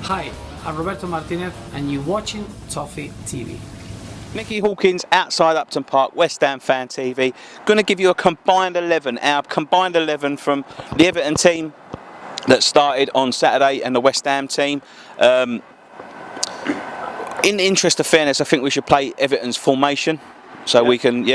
Hi, I'm Roberto Martinez and you're watching Toffee TV. Nicky Hawkins, outside Upton Park, West Ham Fan TV. Going to give you a combined 11, our combined 11 from the Everton team that started on Saturday and the West Ham team. In the interest of fairness, I think we should play Everton's formation, so we can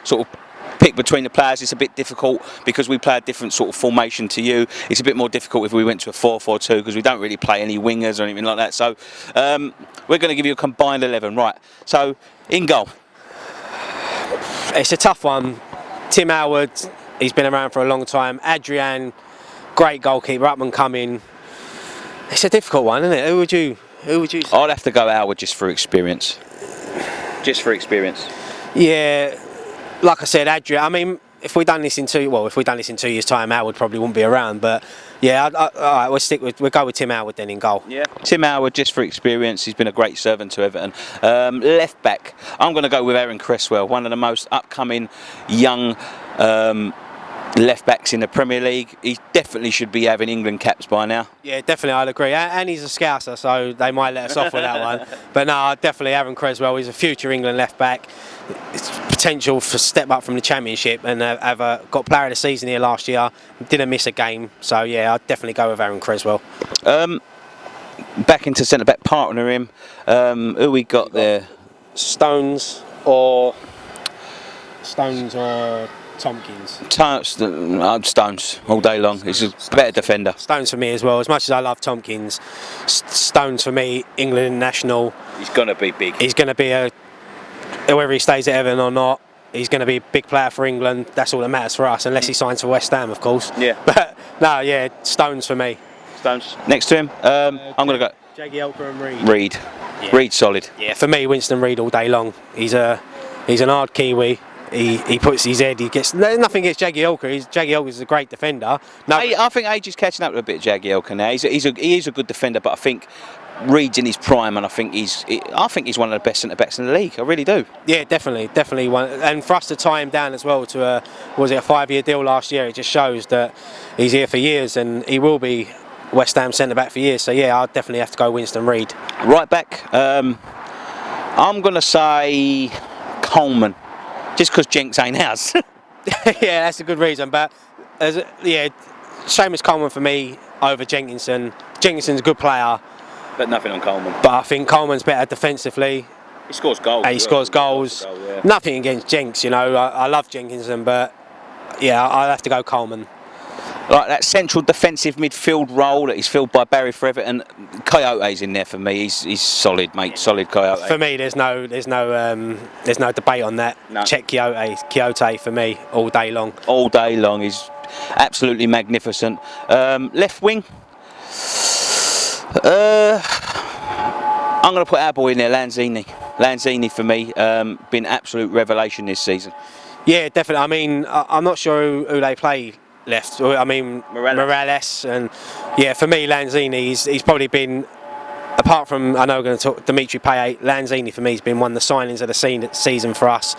sort of pick between the players. It's a bit difficult because we play a different sort of formation to you. It's a bit more difficult if we went to a 4-4-2 because we don't really play any wingers or anything like that. So we're going to give you a combined 11. Right, so in goal. It's a tough one. Tim Howard, he's been around for a long time. Adrian, great goalkeeper, up and coming. It's a difficult one, isn't it? Who would you say? I'd have to go Howard just for experience. Just for experience. Yeah, like I said, Adrian. I mean, if we'd done this in 2 years' time, Howard probably wouldn't be around. But yeah, all right, we'll go with Tim Howard then in goal. Yeah, Tim Howard just for experience. He's been a great servant to Everton. Left back, I'm going to go with Aaron Cresswell, one of the most upcoming young left backs in the Premier League. He definitely should be having England caps by now. Yeah, definitely, I'd agree. And he's a Scouser, so they might let us off with that one. But no, definitely Aaron Cresswell. He's a future England left back. It's potential for step up from the Championship, and got Player of the Season here last year. Didn't miss a game, so yeah, I'd definitely go with Aaron Cresswell. Back into centre back, partner him. Who we got there? Stones or Tompkins. Stones all day long. He's a better defender. Stones for me as well. As much as I love Tompkins, Stones for me, England international. He's going to be big. He's going to be whether he stays at Everton or not, he's going to be a big player for England. That's all that matters for us, unless he signs for West Ham, of course. Yeah. But no, yeah, Stones for me. Stones. Next to him, I'm going to go Jagielka and Reid. Reid. Yeah. Reid solid. Yeah, for me, Winston Reid all day long. He's an hard Kiwi. He puts his head. He gets nothing against Jagielka. Jagielka's a great defender. No, I think Age is catching up with a bit of Jagielka now. He is a good defender, but I think Reid's in his prime, and I think he's one of the best centre backs in the league. I really do. Yeah, definitely one. And for us to tie him down as well to a 5-year deal last year, it just shows that he's here for years, and he will be West Ham centre back for years. So yeah, I'd definitely have to go Winston Reid. Right back, I'm going to say Coleman, just because Jenks ain't ours. Yeah, that's a good reason. But Seamus Coleman for me over Jenkinson. Jenkinson's a good player. But nothing on Coleman. But I think Coleman's better defensively. He scores goals. He scores goals. Yeah. Nothing against Jenks, you know. I love Jenkinson, but yeah, I'll have to go Coleman. Like that central defensive midfield role that is filled by Barry for Everton, Coyote's in there for me. He's solid, mate. Solid Coyote. For me, there's no debate on that. No. Check Coyote for me all day long. All day long. He's absolutely magnificent. Left wing. I'm going to put our boy in there, Lanzini. Lanzini for me, been absolute revelation this season. Yeah, definitely. I mean, I'm not sure who they play left. I mean, Morales, and yeah, for me, Lanzini, he's probably been, apart from, I know we're going to talk Dimitri Payet, Lanzini for me has been one of the signings of the season for us.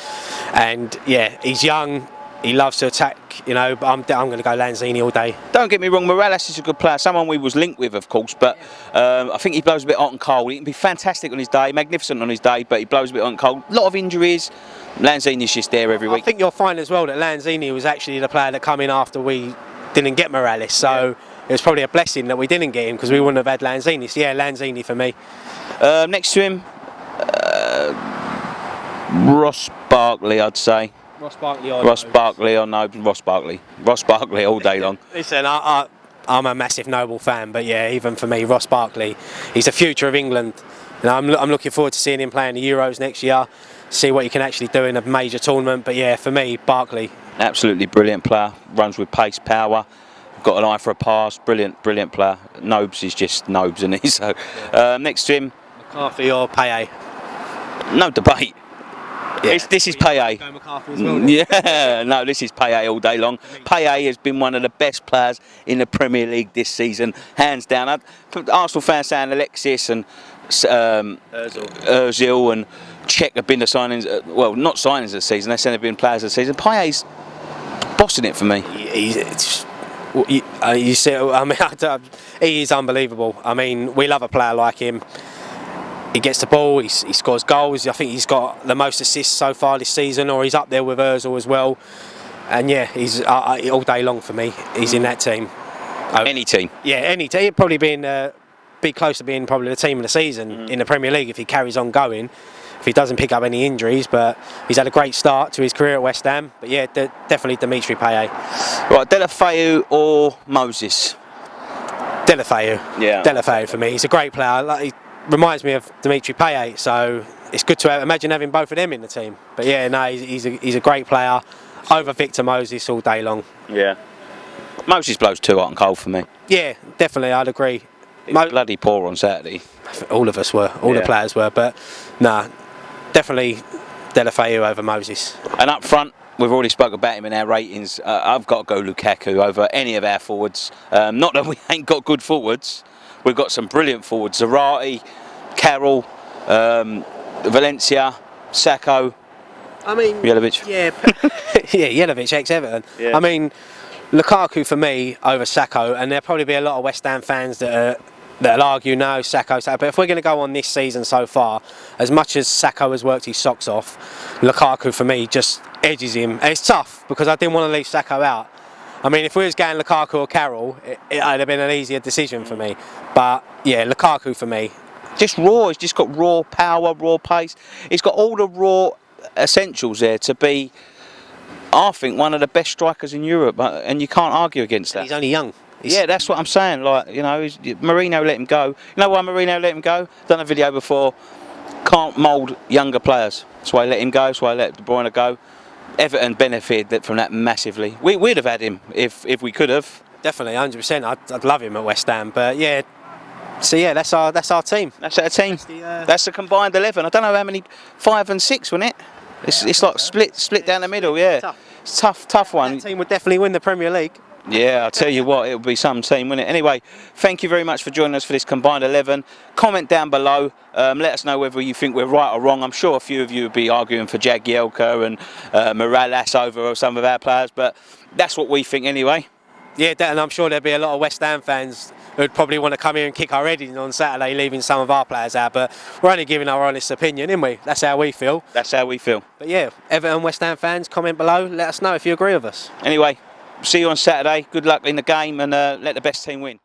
And yeah, he's young. He loves to attack, you know, but I'm going to go Lanzini all day. Don't get me wrong, Morales is a good player, someone we was linked with, of course, but I think he blows a bit hot and cold. He can be fantastic on his day, magnificent on his day, but he blows a bit hot and cold. A lot of injuries. Lanzini's just there every week. I think you'll find as well that Lanzini was actually the player that came in after we didn't get Morales, so it was probably a blessing that we didn't get him because we wouldn't have had Lanzini. So yeah, Lanzini for me. Next to him, Ross Barkley, I'd say. Ross Barkley all day long. Listen, I'm a massive Noble fan, but yeah, even for me, Ross Barkley, he's the future of England. You know, I'm looking forward to seeing him play in the Euros next year, see what he can actually do in a major tournament. But yeah, for me, Barkley. Absolutely brilliant player, runs with pace, power, got an eye for a pass, brilliant player. Nobes is just Nobes, isn't he? So next to him, McCarthy or Payet? No debate. Yeah. This is Payet. Yeah, no, this is Payet all day long. Payet has been one of the best players in the Premier League this season, hands down. Arsenal fans saying Alexis and Ozil and Czech have been the signings, well, not signings of the season, they said they've been players of the season. Payet's bossing it for me. You see, I mean, he is unbelievable. I mean, we love a player like him. He gets the ball, he scores goals. I think he's got the most assists so far this season, or he's up there with Ozil as well. And yeah, he's all day long for me. He's in that team. Any team? Yeah, any team. He'd probably be close to being probably the team of the season in the Premier League if he carries on going. If he doesn't pick up any injuries, but he's had a great start to his career at West Ham. But yeah, definitely Dimitri Payet. Right, Deulofeu or Moses? Deulofeu. Yeah. Deulofeu for me. He's a great player. He reminds me of Dimitri Payet, so it's good to imagine having both of them in the team. But yeah, no, he's a great player over Victor Moses all day long. Yeah. Moses blows too hot and cold for me. Yeah, definitely, I'd agree. Bloody poor on Saturday. All of us were, all the players were, but nah, definitely Deulofeu over Moses. And up front, we've already spoke about him in our ratings. I've got to go Lukaku over any of our forwards. Not that we ain't got good forwards. We've got some brilliant forwards. Zarate, Carroll, Valencia, Sacco. I mean, Jelavic. Yeah, yeah, Jelavic, ex-Everton. Yeah. I mean, Lukaku for me over Sacco, and there'll probably be a lot of West Ham fans that'll argue no, Sacco. But if we're going to go on this season so far, as much as Sacco has worked his socks off, Lukaku for me just edges him. And it's tough because I didn't want to leave Sacco out. I mean, if we was going Lukaku or Carroll, it'd have been an easier decision for me. But yeah, Lukaku for me. Just raw. He's just got raw power, raw pace. He's got all the raw essentials there to be, I think, one of the best strikers in Europe, and you can't argue against that. He's only young. Yeah, that's what I'm saying. Like, you know, Mourinho let him go. You know why Mourinho let him go? Done a video before. Can't mould younger players. That's why he let him go. That's why he let De Bruyne go. Everton benefited from that massively. We'd have had him if we could have. Definitely, 100%. I'd love him at West Ham, but yeah. So yeah, that's our team. That's our team. That's the combined 11. I don't know how many, 5 and 6, wasn't it? It's like split down the middle. Yeah, tough. It's tough one. That team would definitely win the Premier League. Yeah, I'll tell you what, it would be some team, wouldn't it? Anyway, thank you very much for joining us for this combined 11. Comment down below. Let us know whether you think we're right or wrong. I'm sure a few of you would be arguing for Jagielka and Morales over some of our players, but that's what we think anyway. Yeah, and I'm sure there'll be a lot of West Ham fans who'd probably want to come here and kick our head in on Saturday, leaving some of our players out, but we're only giving our honest opinion, aren't we? That's how we feel. That's how we feel. But yeah, Everton West Ham fans, comment below. Let us know if you agree with us. Anyway, see you on Saturday. Good luck in the game, and let the best team win.